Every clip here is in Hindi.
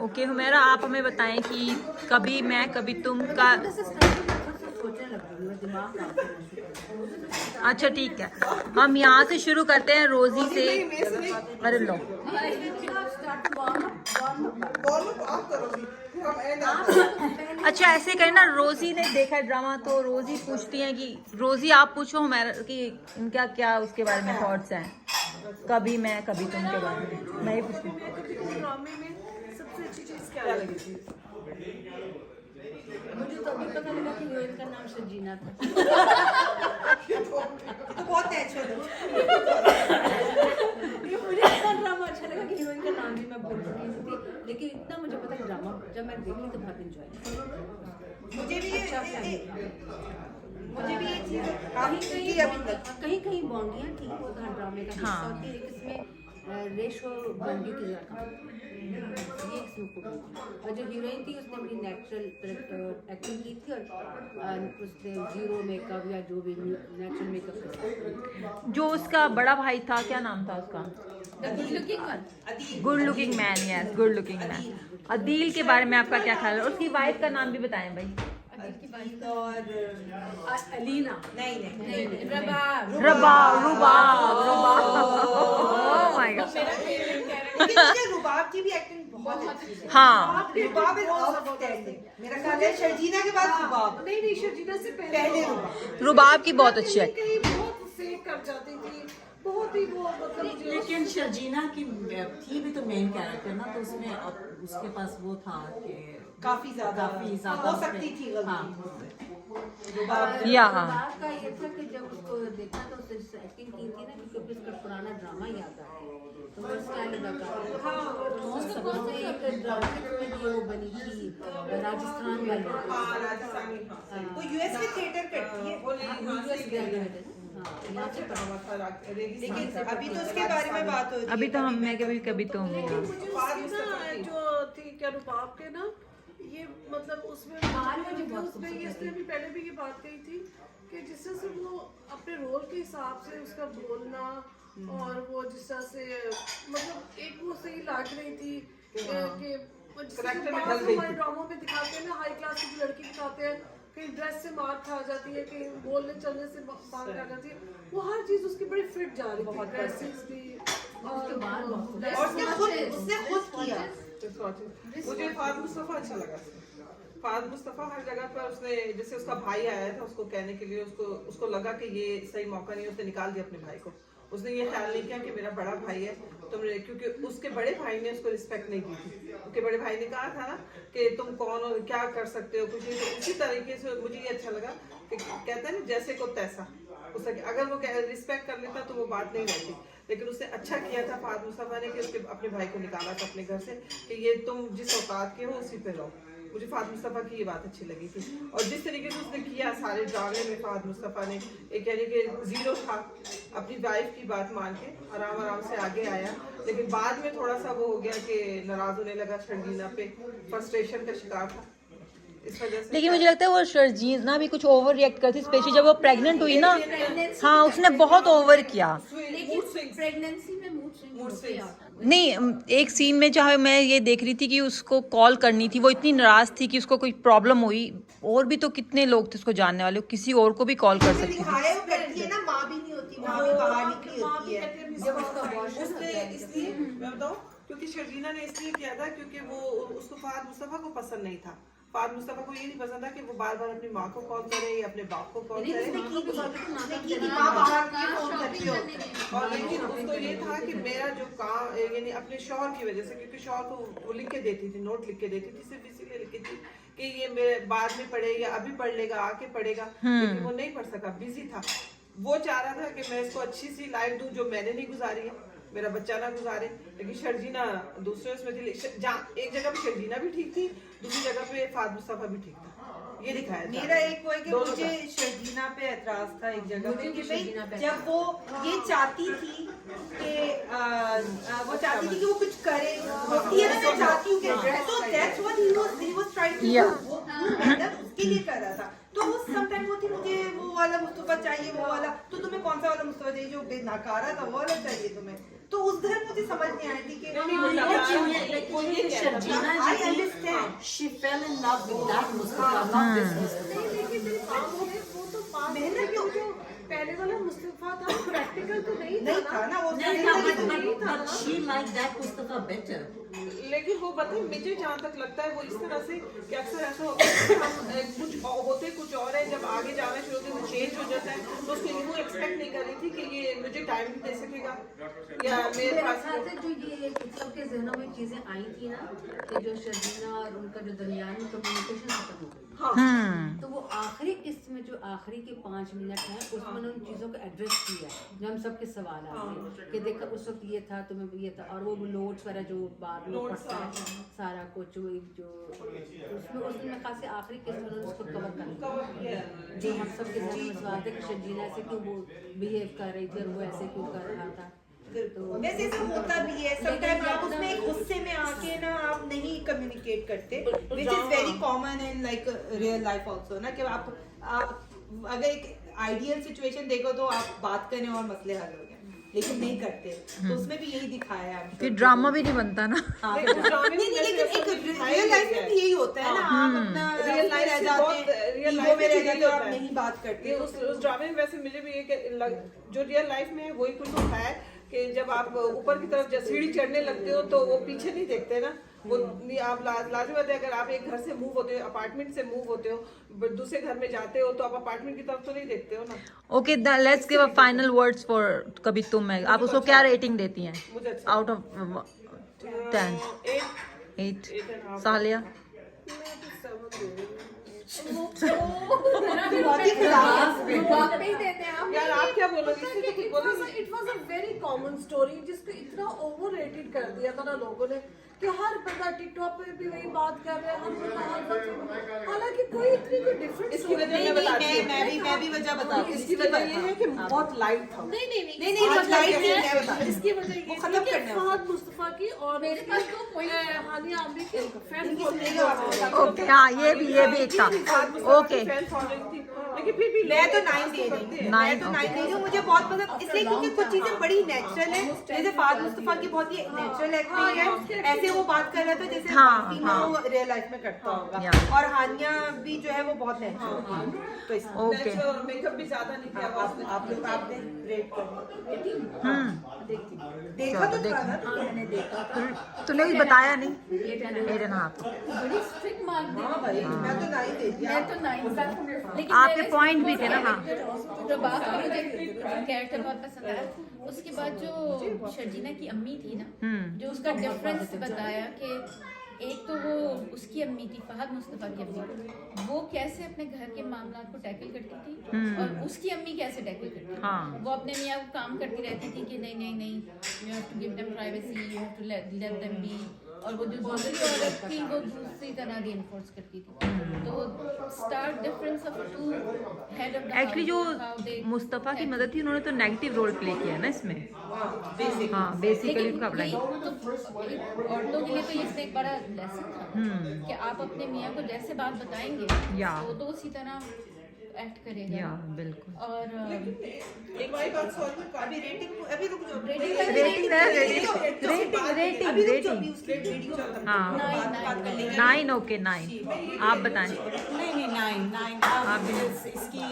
ओके हुमैरा, आप हमें बताएं कि कभी मैं कभी तुम का। अच्छा ठीक है, हम यहाँ से शुरू करते हैं रोजी से। अरे लो, अच्छा ऐसे करना, रोजी ने देखा है ड्रामा तो रोजी पूछती है कि रोजी आप पूछो हुमैरा कि इनका क्या उसके बारे में थॉट्स हैं, कभी मैं कभी तुम के बारे में। मैं ही पूछती हूँ, ड्रामे में सबसे अच्छी चीज क्या लगी थी? मुझे तो अभी पता लगा कि हीरोइन का नाम शर्जीना था। तो बहुत नेचुरल मुझे इतना ड्रामा अच्छा लगा कि हीरोइन का नाम भी मैं भूल चुकी थी, लेकिन इतना मुझे पता है ड्रामा जब मैं देखी तो बहुत एंजॉय किया। मुझे भी अच्छा ये चीज कहीं कहीं बाउंड्रियाँ ठीक होता है ड्रामे का हिस्सा होती है, लेकिन इसमें रेशो बाउंड्री की ज़्यादा ये इसमें खूब और जो हीरोइन थी उसने बड़ी नेचुरल एक्टिंग की थी और उसने जीरो मेकअप या जो भी नेचुरल मेकअप। जो उसका बड़ा भाई था क्या नाम था उसका? Good looking man, yes good looking man. Adeel के बारे में आपका क्या ख्याल है? उसकी वाइफ का नाम भी बताएं भाई। और अलीना नहीं रबा रुबा ओह माय गॉड। मुझे रुबाब की भी एक्टिंग बहुत अच्छी है। हाँ रुबाब इज आउटस्टैंडिंग। मेरा ख्याल है शर्जीना के बाद रुबाब। नहीं शर्जीना से पहले रुबाब की बहुत अच्छी है। कहीं बहुत फेक कर जाती थी, बहुत ही वो मतलब मुझे। लेकिन शर्जीना की थी भी तो मेन कैरेक्टर ना, तो उसमें उसके पास वो था कि काफी ज्यादा हो सकती थी गलती। या बात का ये था कि जब उसको देखा तो उसने एक्टिंग की थी ना, क्योंकि उसका पुराना ड्रामा याद आ गया तो वो स्टाइल लगा। उसने एक ड्रामा में वो बनी थी राजस्थान वाली। हाँ राजस्थानी, वो यूएस में थिएटर करती है। लेकिन अभी तो उसके बारे में बात हो रही है। अभी तो हम मैं कभी कभी तुम। मुझे उसकी ना जो थी क्या रुबाब के ना, ये मतलब उसमें उसने इसने भी पहले भी ये बात कही थी कि जिस तरह से वो अपने रोल के हिसाब से उसका बोलना और वो जिस तरह से मतलब एक वो सही लग रही थी कि हमारे ड्रामों में दिखाते हैं ना, हाई क्लास की लड़की दिखाते हैं, कहीं ड्रेस से मार खा जाती है, कहीं बोलने चलने से मार खा जाती है, वो हर चीज उसकी बड़ी फिट जा रही थी, ड्रेसेस भी और उसने खुद किया। मुझे फाद मुस्तफा अच्छा लगा। फाद मुस्तफा हर जगह पर उसने, जैसे उसका भाई आया था उसको कहने के लिए, उसको लगा कि ये सही मौका नहीं है, उसने निकाल दिया अपने भाई को। उसने ये ख्याल नहीं किया कि मेरा बड़ा भाई है तुम, क्योंकि उसके बड़े भाई ने उसको रिस्पेक्ट नहीं की थी। उसके बड़े भाई ने कहा था ना कि तुम कौन हो, क्या कर सकते हो, कुछ नहीं। तो उसी तरीके से मुझे ये अच्छा लगा कि कहते हैं ना जैसे को तैसा, उसका अगर वो रिस्पेक्ट कर लेता तो वो बात नहीं रहती। लेकिन उसने अच्छा किया था फाद मुस्तफा ने कि उसके अपने भाई को निकाला था अपने घर से कि ये तुम जिस औकात के हो उसी पे रहो। मुझे फाद मुस्तफा की ये बात अच्छी लगी थी। और जिस तरीके से उसने किया सारे ड्रामे में, फाद मुस्तफा ने एक यानी कि जीरो था, अपनी वाइफ की बात मान के आराम आराम से आगे आया। लेकिन बाद में थोड़ा सा वो हो गया कि नाराज होने लगा, शर्जीना पे फ्रस्ट्रेशन का शिकार था इस वजह से। लेकिन मुझे लगता है वो शर्जीना भी कुछ ओवर रिएक्ट करती, स्पेशली जब वो प्रेग्नेंट हुई ना। हाँ उसने बहुत ओवर किया। प्रेगनेंसी में मूड स्विंग नहीं, एक सीन में चाहे मैं ये देख रही थी कि उसको कॉल करनी थी, वो इतनी नाराज थी कि उसको कोई प्रॉब्लम हुई, और भी तो कितने लोग थे उसको जानने वाले, किसी और को भी कॉल कर सकती थी। वो करती है ना, माँ भी नहीं होती, माँ भी बाहर निकली होती है। जब उसने इसलिए मैं बताऊं क्योंकि शर्जीना ने इसलिए किया था क्योंकि वो उसको फाद मुस्तफा को पसंद नहीं था। फाद मुस्तफा को ये नहीं पसंद था कि वो बार बार अपनी माँ को कॉल करे या अपने बाप को कॉल करे। और लेकिन उसको ये था कि मेरा जो काम यानी अपने शौहर की वजह से, क्योंकि शौहर को वो लिख के देती थी, नोट लिख के देती थी, सिर्फ इसीलिए लिखी थी कि ये मेरे बाद में पढ़ेगा, अभी पढ़ लेगा, आके पढ़ेगा। लेकिन वो नहीं पढ़ सका, बिजी था। वो चाह रहा था कि मैं इसको अच्छी सी लाइफ दूं जो मैंने नहीं गुजारी है, मेरा बच्चा ना गुजारे। लेकिन शर्जीना दूसरे उसमें थी, एक जगह पे शर्जीना भी ठीक थी, दूसरी जगह पे फाद मुस्तफा भी ठीक था। ये दिखाया था। मेरा एक वो है कि मुझे शर्जीना पे एतराज था एक जगह पे कि भाई जब वो ये चाहती थी कि वो चाहती थी कि वो कुछ करे, होती है ना, मैं चाहती हूँ कि तो that's what he was trying to do, वो मेहनत उसके लिए कर रहा था। तो वो समटाइम वो थी मुझे वो वाला मुस्तफा चाहिए, वो वाला, तो तुम्हें कौन सा वाला मुस्तफा चाहिए, जो बेनकारा था वो वाला चाहिए तुम्हें? तो उस तरह मुझे समझ नहीं आई थी कि Sharjeena I understand. she fell in love with that Mustafa, not this Mustafa. लेकिन मेरी बात हो गई, वो तो बात मेहनत जो जो पहले वाला मुस्तफा था प्रैक्टिकल तो नहीं था ना वो नहीं था, but she liked that Mustafa better. लेकिन वो बताए मुझे जहाँ तक लगता है वो इस तरह से कि अक्सर ऐसा होता है कि हम कुछ होते कुछ और है, जब आगे जाना शुरू होते हैं चेंज हो जाता है, तो उसके लिए वो एक्सपेक्ट नहीं कर रही थी कि ये मुझे टाइम दे सकेगा या मेरे मेरे पास ख्याल से जो ये सबके जहनों में चीजें आई थी ना कि जो शर्जीना और उनका जो दरमियान में कम्युनिकेशन खत्म हो गई, तो वो आखिरी किस्त में जो आखिरी के 5 मिनट हैं उसमें उन्होंने उन चीज़ों को एड्रेस किया जो हम सबके सवाल आते हैं कि देखा उस वक्त ये था, तुम्हें ये था, और वो नोट्स वगैरह जो बाद में पढ़ता है सारा कुछ वो जो उसमें उसमें खास आखिरी किस्त में उन्होंने उसको कवर कर लिया जो हम सबके जहनों में सवाल थे कि शर्जीना ऐसे क्यों वो बिहेव कर रही थी और वो ऐसे क्यों कर रहा था। तो वैसे ऐसा होता भी है समटाइम आप उसमें एक गुस्से में आके ना आप नहीं कम्युनिकेट करते which is very common in like real life also ना कि आप अगर एक आइडियल सिचुएशन देखो तो आप बात करें और मसले हल हो गए, लेकिन नहीं करते, तो उसमें भी यही दिखाया है फिर ड्रामा भी नहीं बनता ना। नहीं लेकिन एक रियल लाइफ में भी यही होता है ना, आप अपना रियल लाइफ रह जाते हैं, ईगो में रह जाते हो, आप नहीं बात करते। उस ड्रामे में वैसे मुझे भी जो रियल लाइफ में है वही कुछ होता है कि जब आप ऊपर की तरफ जब सीढ़ी चढ़ने लगते हो तो वो पीछे नहीं देखते ना, वो आप लाजमी बात है अगर आप एक घर से मूव होते हो, अपार्टमेंट से मूव होते हो, दूसरे घर में जाते हो तो आप अपार्टमेंट की तरफ तो नहीं देखते हो ना। Okay, let's give a final words for कभी तुम मैं। आप उसको क्या रेटिंग देती हैं मुझे अच्छा आउट ऑफ 10? 8? सालिया? यार आप क्या बोलोगे? It was a very common story जिसको इतना ओवररेटेड कर दिया था ना लोगों ने कि हर बंदा टिकटॉक पे भी वही बात कर रहा है, हर बंदा हर बात, हालांकि कोई इतनी कोई डिफरेंट इसकी वजह मैं बताती हूँ। मैं भी वजह बताती हूँ। इसकी वजह ये है कि बहुत लाइट था। नहीं लाइट नहीं मैं बताती हूँ। इसकी वजह ये खत्म थी कि करना है फहद मुस्तफा की और मेरे पास तो हानिया आमरी की फैन ओके, हाँ ये भी एक था। ओके, लेकिन फिर भी मैं तो 9 दे रही हूँ। मैं तो 9 दे रही हूँ, मुझे बहुत पसंद इसलिए क्योंकि कुछ चीजें बड़ी नेचुरल है, जैसे फहद मुस्तफा की बहुत ही नेचुरल एक्टिंग है, ऐसे वो बात कर रहा था जैसे वो रियल लाइफ में करता होगा, और हानिया भी जो है वो बहुत नेचुरल, तो इसलिए ओके, मेकअप भी ज्यादा नहीं किया। आपने रेट कर देखा तो था ना, तो मैंने देखा तूने कुछ बताया नहीं। 8.5। बड़ी स्ट्रिक्ट मार्क दी हाँ भाई मैं तो 9 दे दिया। मैं तो 9, लेकिन आपके पॉइंट भी थे ना। हाँ, तो बात मुझे कैरेक्टर बहुत पसंद आया। उसके बाद जो शर्जीना की अम्मी थी ना, जो उसका डिफरेंस बताया कि एक तो वो उसकी अम्मी थी फहद मुस्तफा की अम्मी, वो कैसे अपने घर के मामला को टैकल करती थी और उसकी अम्मी कैसे टैकल करती थी। हाँ। वो अपने मियाँ को काम करती रहती थी कि नहीं you have to give them privacy, you have to let them be, और वो जो दूसरी औरत थी वो दूसरी तरह दी इन्फोर्स करती थी। तो start difference of to head of the actually जो मुस्तफा की मदद थी उन्होंने तो नेगेटिव रोल प्ले किया है ना इसमें। हाँ, बेसिकली उसका अप्लाई। औरतों के लिए तो ये एक बड़ा लेसन था कि आप अपने मियाँ को जैसे बात बताएंगे या वो तो उसी तरह एक्ट करेगा। या बिल्कुल। और एक बार बात सॉल्व अभी रेटिंग अभी रुक जाओ, रेटिंग हाँ 9। ओके 9 आप बताएं। नहीं 9 आप इसकी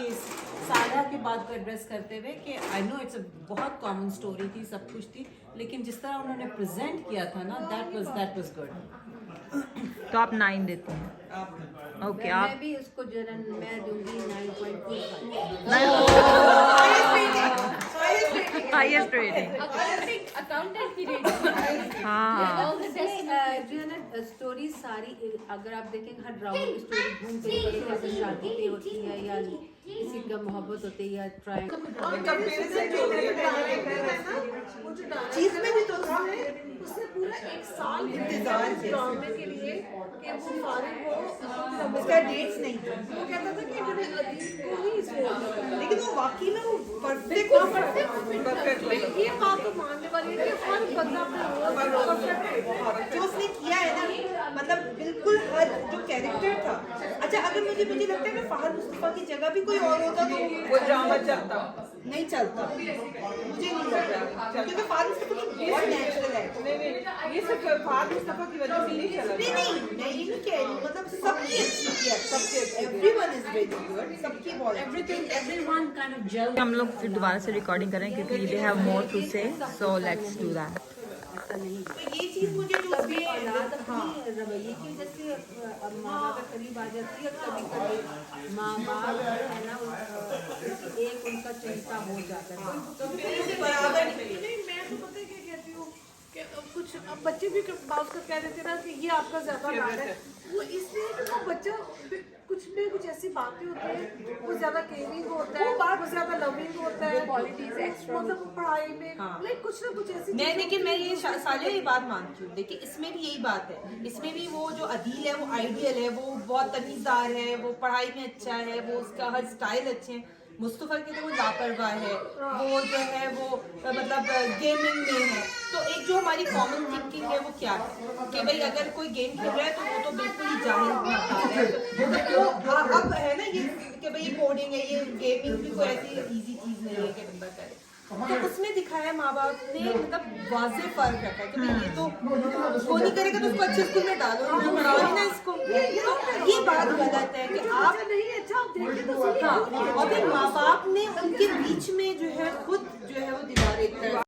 सारा की बात को एड्रेस करते हुए कि आई नो इट्स बहुत कॉमन स्टोरी थी, सब कुछ थी, लेकिन जिस तरह उन्होंने प्रेजेंट किया था ना दैट वाज गुड। तो आप 9 देते हैं। ओके, आप मैं भी उसको मैं दूंगी 9.25। Highest rating. अकाउंटेंट की रेटिंग हाँ, जो है ना स्टोरी सारी, अगर आप देखें हर ड्रामा की स्टोरी घूम फिर के जैसे शादी पे होती है या किसी का मोहब्बत होती है या ट्रायंगल, चीज में भी तो था उसने पूरा 1 साल इंतजार ड्रामे के लिए कि वो फारिग हो, उसका डेट्स नहीं था, वो कहता था कि मैंने अदीब को ही इस रोल में करना है। लेकिन वो वाकई में वो परफेक्ट ये बात तो मानने वाली है कि हर बंदा अपने रोल में परफेक्ट है। जो उसने किया है ना मतलब बिल्कुल हर जो कैरेक्टर था। अच्छा, अगर मुझे लगता है कि फहद मुस्तफा की जगह भी कोई और होता तो वो ड्रामा चलता नहीं चलता, मुझे नहीं लग रहा, क्योंकि फहद मुस्तफा की बहुत नेचुरल है। नहीं, ये सिर्फ फहद मुस्तफा की वजह से नहीं चला। नहीं, मैं ये नहीं कह रही, मतलब सबकी अच्छी किया, सबके एवरीवन इज वेरी गुड, सबकी बहुत everyone kind of gelled. हम लोग फिर दोबारा से रिकॉर्डिंग करें क्योंकि दे हैव मोर टू से, सो लेट्स डू दैट। तो ये चीज मुझे जो कभी औलाद अपनी रवैये की वजह से माँ बाप के करीब आ जाती है, कभी कभी माँ बाप है ना एक उनका चिंता हो जाता है। बराबर नहीं, मैं तो पता है क्या कहती हूँ कि कुछ अब बच्चे भी बात कर कह रहे थे ना कि ये आपका ज्यादा लाड है, वो इसलिए कि वो बच्चा कुछ में कुछ ऐसी बातें होती है, वो ज्यादा केयरिंग होता है, वो ज्यादा लविंग होता है, क्वालिटीज एक्स्ट्रा, मतलब पढ़ाई में लाइक कुछ ना कुछ ऐसी मैं देखिए, मैं ये सालिया ये बात मानती हूँ। देखिए, इसमें भी यही बात है, इसमें भी वो जो अदील है वो आइडियल है, वो बहुत तमीज़दार है, वो पढ़ाई में अच्छा है, वो उसका हर स्टाइल अच्छे हैं। मुस्तफा के तो वो लापरवाह है, वो जो है वो मतलब गेमिंग में है। तो एक जो हमारी कॉमन थिंकिंग है वो क्या है कि भाई अगर कोई गेम खेल रहा है तो वो तो बिल्कुल ही जाहिल है। तो अब है ना ये कि भाई ये कोडिंग है, ये गेमिंग भी कोई ऐसी इजी चीज नहीं है कि बंदा करे। तो उसमें दिखाया माँ बाप ने मतलब वाज़ेह फर्क रखा है कि भाई ये तो वो नहीं करेगा तो उसको अच्छे स्कूल में डालो, पढ़ाओ ही ना इसको। तो ये बात गलत है कि आप नहीं, अच्छा आप देखिए तो सही। हाँ, और फिर माँ बाप ने उनके बीच में जो है खुद जो है वो दीवार एक तरह